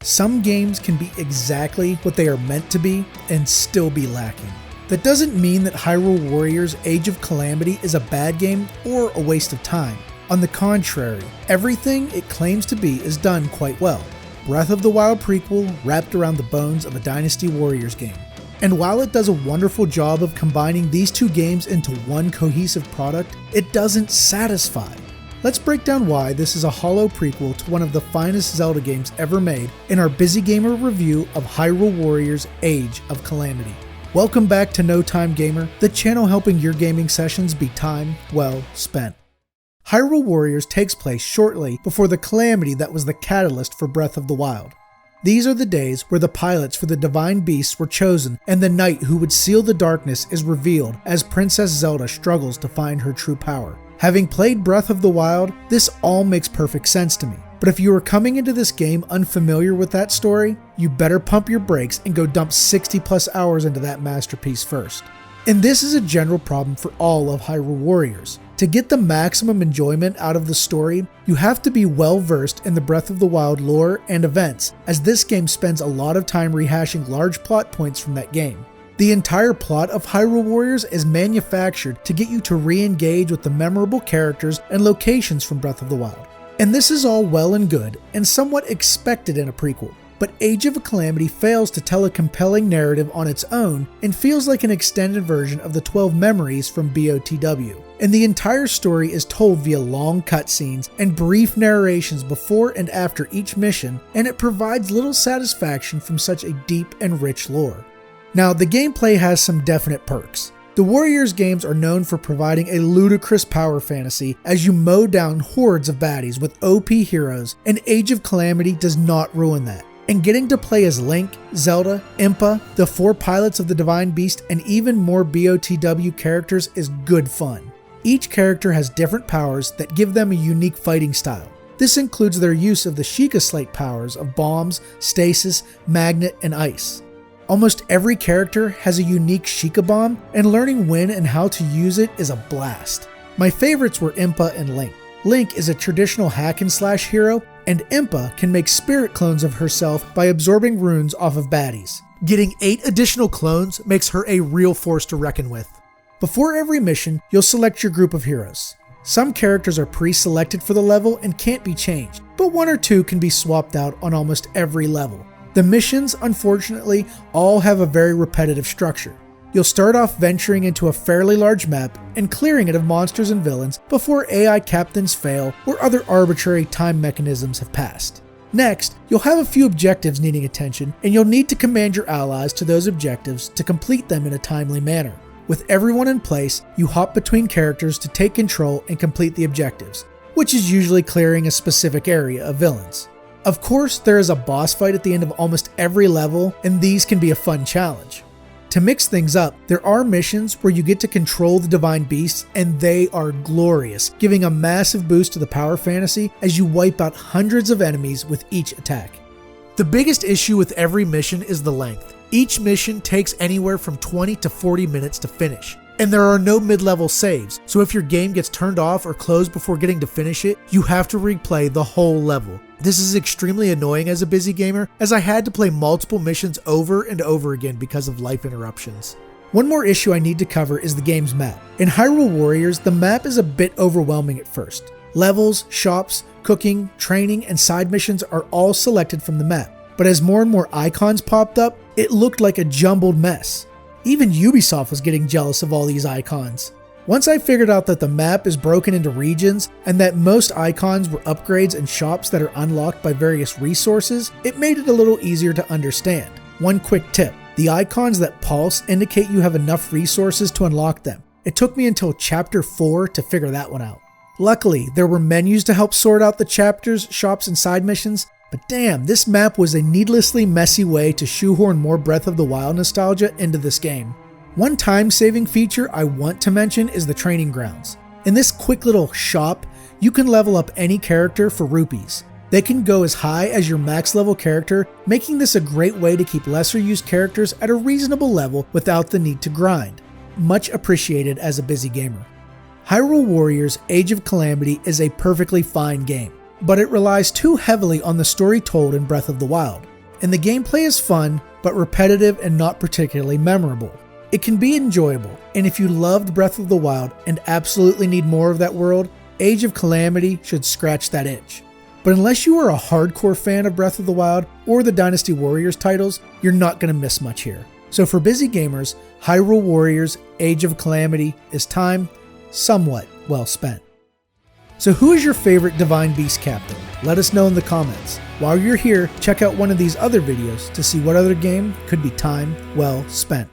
Some games can be exactly what they are meant to be and still be lacking. That doesn't mean that Hyrule Warriors Age of Calamity is a bad game or a waste of time. On the contrary, everything it claims to be is done quite well. Breath of the Wild prequel wrapped around the bones of a Dynasty Warriors game. And while it does a wonderful job of combining these two games into one cohesive product, it doesn't satisfy. Let's break down why this is a hollow prequel to one of the finest Zelda games ever made in our Busy Gamer review of Hyrule Warriors Age of Calamity. Welcome back to No Time Gamer, the channel helping your gaming sessions be time well spent. Hyrule Warriors takes place shortly before the calamity that was the catalyst for Breath of the Wild. These are the days where the pilots for the Divine Beasts were chosen and the knight who would seal the darkness is revealed as Princess Zelda struggles to find her true power. Having played Breath of the Wild, this all makes perfect sense to me. But if you are coming into this game unfamiliar with that story, you better pump your brakes and go dump 60 plus hours into that masterpiece first. And this is a general problem for all of Hyrule Warriors. To get the maximum enjoyment out of the story, you have to be well versed in the Breath of the Wild lore and events, as this game spends a lot of time rehashing large plot points from that game. The entire plot of Hyrule Warriors is manufactured to get you to re-engage with the memorable characters and locations from Breath of the Wild. And this is all well and good, and somewhat expected in a prequel. But Age of Calamity fails to tell a compelling narrative on its own and feels like an extended version of the 12 Memories from BOTW. And the entire story is told via long cutscenes and brief narrations before and after each mission, and it provides little satisfaction from such a deep and rich lore. Now, the gameplay has some definite perks. The Warriors games are known for providing a ludicrous power fantasy as you mow down hordes of baddies with OP heroes, and Age of Calamity does not ruin that. And getting to play as Link, Zelda, Impa, the 4 pilots of the Divine Beast, and even more BOTW characters is good fun. Each character has different powers that give them a unique fighting style. This includes their use of the Sheikah Slate powers of bombs, stasis, magnet, and ice. Almost every character has a unique Sheikah bomb, and learning when and how to use it is a blast. My favorites were Impa and Link. Link is a traditional hack and slash hero, and Impa can make spirit clones of herself by absorbing runes off of baddies. Getting 8 additional clones makes her a real force to reckon with. Before every mission, you'll select your group of heroes. Some characters are pre-selected for the level and can't be changed, but 1 or 2 can be swapped out on almost every level. The missions, unfortunately, all have a very repetitive structure. You'll start off venturing into a fairly large map and clearing it of monsters and villains before AI captains fail or other arbitrary time mechanisms have passed. Next, you'll have a few objectives needing attention, and you'll need to command your allies to those objectives to complete them in a timely manner. With everyone in place, you hop between characters to take control and complete the objectives, which is usually clearing a specific area of villains. Of course, there is a boss fight at the end of almost every level, and these can be a fun challenge. To mix things up, there are missions where you get to control the Divine Beasts, and they are glorious, giving a massive boost to the power fantasy as you wipe out hundreds of enemies with each attack. The biggest issue with every mission is the length. Each mission takes anywhere from 20 to 40 minutes to finish. And there are no mid-level saves, so if your game gets turned off or closed before getting to finish it, you have to replay the whole level. This is extremely annoying as a busy gamer, as I had to play multiple missions over and over again because of life interruptions. One more issue I need to cover is the game's map. In Hyrule Warriors, the map is a bit overwhelming at first. Levels, shops, cooking, training, and side missions are all selected from the map, but as more and more icons popped up, it looked like a jumbled mess. Even Ubisoft was getting jealous of all these icons. Once I figured out that the map is broken into regions and that most icons were upgrades and shops that are unlocked by various resources, it made it a little easier to understand. One quick tip, the icons that pulse indicate you have enough resources to unlock them. It took me until chapter 4 to figure that one out. Luckily, there were menus to help sort out the chapters, shops, and side missions, but damn, this map was a needlessly messy way to shoehorn more Breath of the Wild nostalgia into this game. One time-saving feature I want to mention is the training grounds. In this quick little shop, you can level up any character for rupees. They can go as high as your max level character, making this a great way to keep lesser used characters at a reasonable level without the need to grind. Much appreciated as a busy gamer. Hyrule Warriors Age of Calamity is a perfectly fine game, but it relies too heavily on the story told in Breath of the Wild. and the gameplay is fun, but repetitive and not particularly memorable. It can be enjoyable, and if you loved Breath of the Wild and absolutely need more of that world, Age of Calamity should scratch that itch. But unless you are a hardcore fan of Breath of the Wild or the Dynasty Warriors titles, you're not going to miss much here. So for busy gamers, Hyrule Warriors Age of Calamity is time somewhat well spent. So who is your favorite Divine Beast captain? Let us know in the comments. While you're here, check out one of these other videos to see what other game could be time well spent.